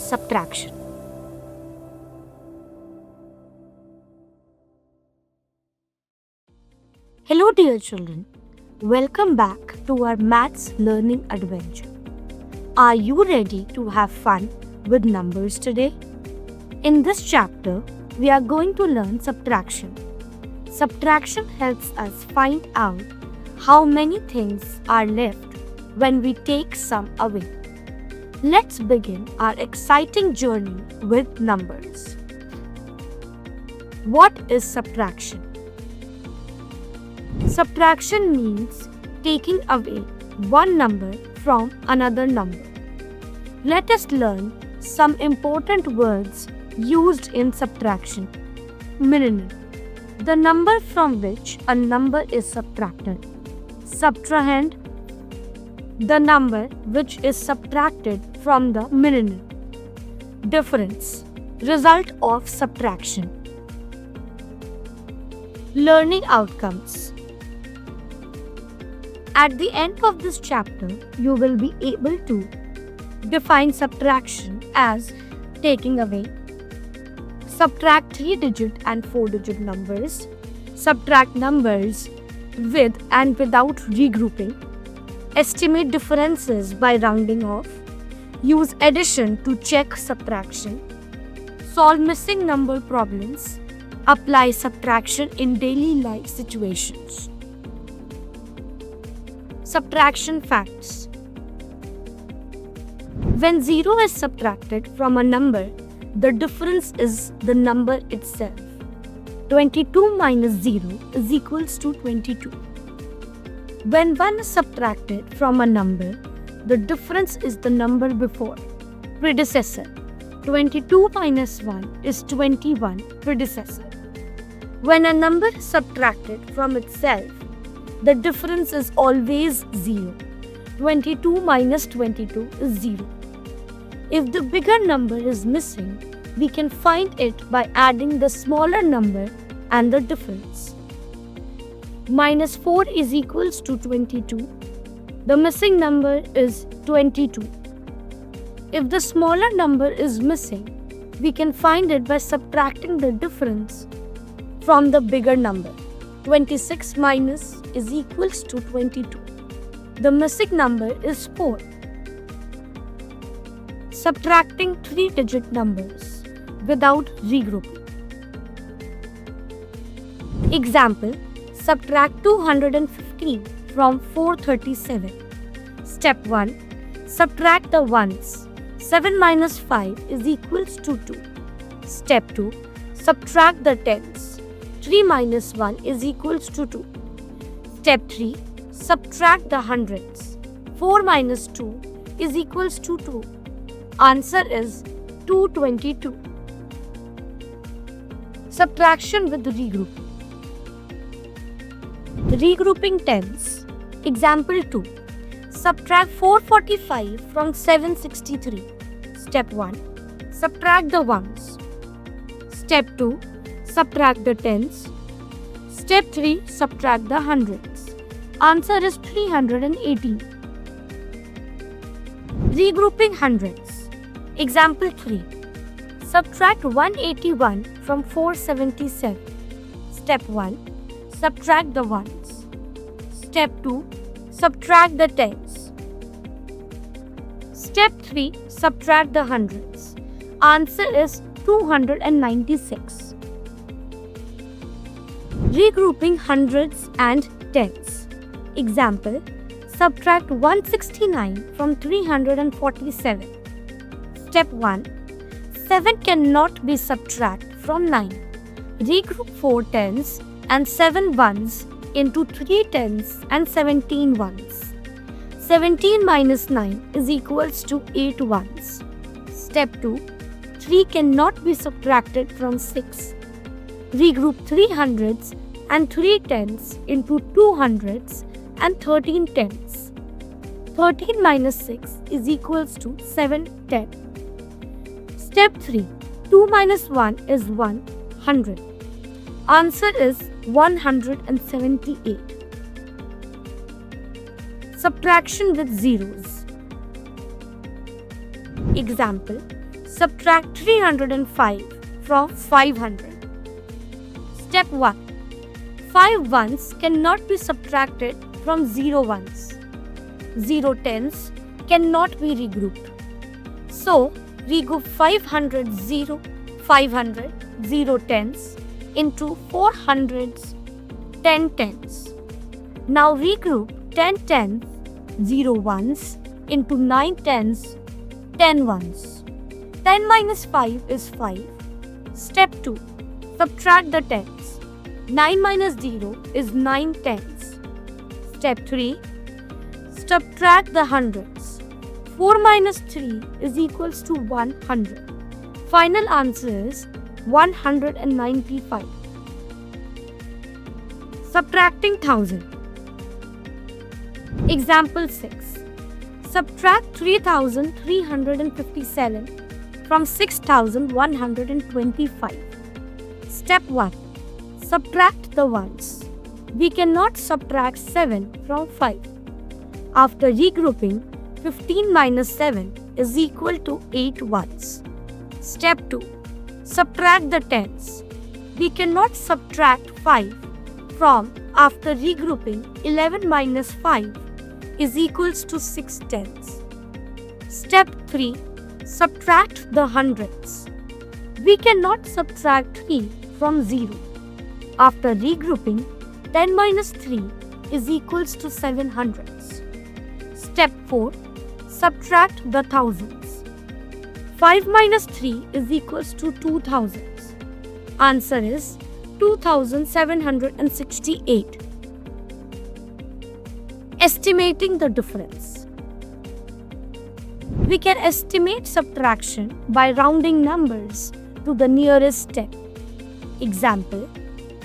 subtraction. Hello dear children, welcome back to our maths learning adventure. Are you ready to have fun with numbers today? In this chapter, we are going to learn subtraction. Subtraction helps us find out how many things are left when we take some away. Let's begin our exciting journey with numbers. What is subtraction? Subtraction means taking away one number from another number. Let us learn some important words used in subtraction. Minimum, the number from which a number is subtracted. Subtrahend, the number which is subtracted from the minimum. Difference, result of subtraction. Learning outcomes. At the end of this chapter, you will be able to define subtraction as taking away, subtract 3-digit and 4-digit numbers, subtract numbers with and without regrouping, estimate differences by rounding off, use addition to check subtraction, solve missing number problems, apply subtraction in daily life situations. Subtraction facts. When 0 is subtracted from a number, the difference is the number itself. 22 minus 0 is equals to 22. When 1 is subtracted from a number, the difference is the number before, predecessor. 22 minus 1 is 21, predecessor. When a number is subtracted from itself, the difference is always 0. 22 minus 22 is 0. If the bigger number is missing, we can find it by adding the smaller number and the difference. Minus 4 is equals to 22. The missing number is 22. If the smaller number is missing, we can find it by subtracting the difference from the bigger number. 26 minus is equals to 22. The missing number is 4. Subtracting 3-digit numbers without regrouping. Example, subtract 215 from 437. Step 1. Subtract the ones. 7 minus 5 is equals to 2. Step 2. Subtract the tens. 3 minus 1 is equals to 2. Step 3. Subtract the hundreds. 4 minus 2 is equals to 2. Answer is 222. Subtraction with regrouping. Regrouping tens. Example 2. Subtract 445 from 763. Step 1. Subtract the ones. Step 2. Subtract the tens. Step 3. Subtract the hundreds. Answer is 318. Regrouping hundreds. Example 3. Subtract 181 from 477. Step 1. Subtract the ones. Step 2. Subtract the tens. Step 3. Subtract the hundreds. Answer is 296. Regrouping hundreds and tens. Example, subtract 169 from 347. Step 1. 7 cannot be subtracted from 9. Regroup 4 tens and 7 ones into 3 tens and 17 ones. 17 minus 9 is equals to 8 ones. Step 2. 3 cannot be subtracted from 6. Regroup 3 hundreds and 3 tens into 2 hundreds and 13 tens. 13 minus 6 is equals to 7 tens. Step 3. 2 minus 1 is 100. Answer is 178. Subtraction with zeros. Example, Subtract 305 from 500. Step 1. 5 ones cannot be subtracted from 0 ones. 0 tens cannot be regrouped. So, regroup 500 0, 500 0 tens into 400s 10 tens. Now regroup 10 tens 0 ones into 9 tens 10 ones. 10 minus 5 is 5. Step 2. Subtract the tens. 9 minus 0 is 9 tens. Step 3. Subtract the hundreds. 4 minus 3 is equals to 100. Final answer is 195. Subtracting 1000. Example 6. Subtract 3357 from 6125. Step 1. Subtract the ones. We cannot subtract 7 from 5. After regrouping, 15 minus 7 is equal to 8 ones. Step 2. Subtract the tens. We cannot subtract 5 from after regrouping 11 minus 5 is equals to 6 tenths. Step 3. Subtract the hundreds. We cannot subtract 3 from 0. After regrouping, 10 minus 3 is equals to 7 hundredths. Step 4. Subtract the thousands. 5 minus 3 is equals to 2 thousands. Answer is 2768. Estimating the difference. We can estimate subtraction by rounding numbers to the nearest 10. Example,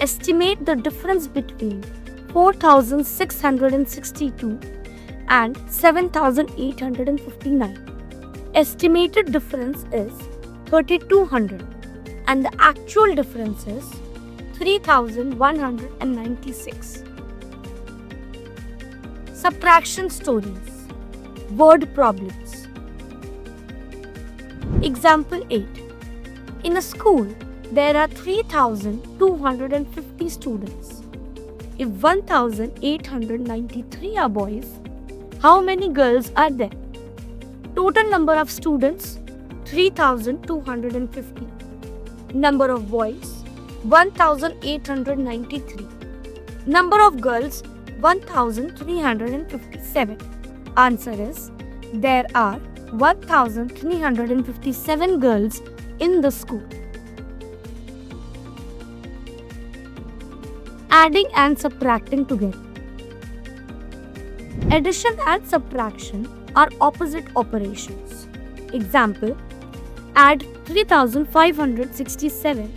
estimate the difference between 4662 and 7859. Estimated difference is 3200 and the actual difference is 3196. Subtraction stories. Word problems. Example 8. In a school, there are 3,250 students. If 1,893 are boys, how many girls are there? Total number of students 3,250. Number of boys 1,893. Number of girls 1,357. Answer is there are 1,357 girls in the school. Adding and subtracting together. Addition and subtraction are opposite operations. Example, add 3,567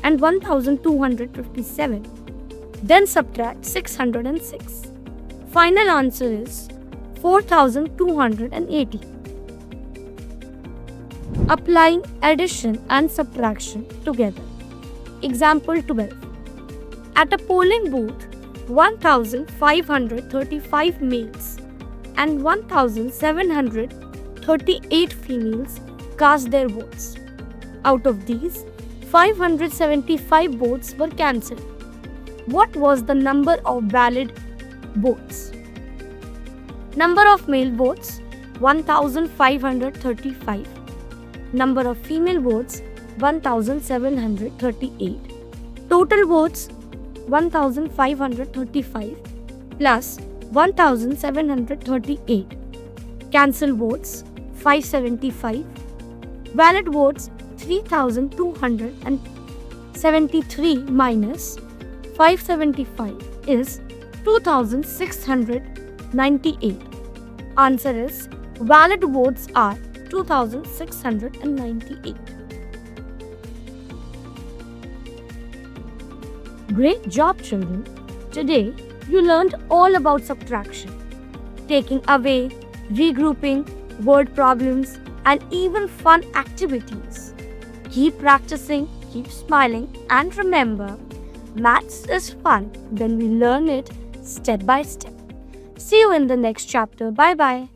and 1,257. Then subtract 606. Final answer is 4,280. Applying addition and subtraction together. Example 12. At a polling booth, 1,535 males and 1,738 females cast their votes. Out of these, 575 votes were cancelled. What was the number of valid votes? Number of male votes 1,535. Number of female votes 1,738. Total votes 1,535 plus 1,738. Cancel votes 575. Valid votes 3,273 minus 575 is 2,698. Answer is valid votes are 2,698. Great job, children. Today, you learned all about subtraction, taking away, regrouping, word problems, and even fun activities. Keep practicing, keep smiling, and remember, maths is fun when we learn it step by step. See you in the next chapter. Bye bye.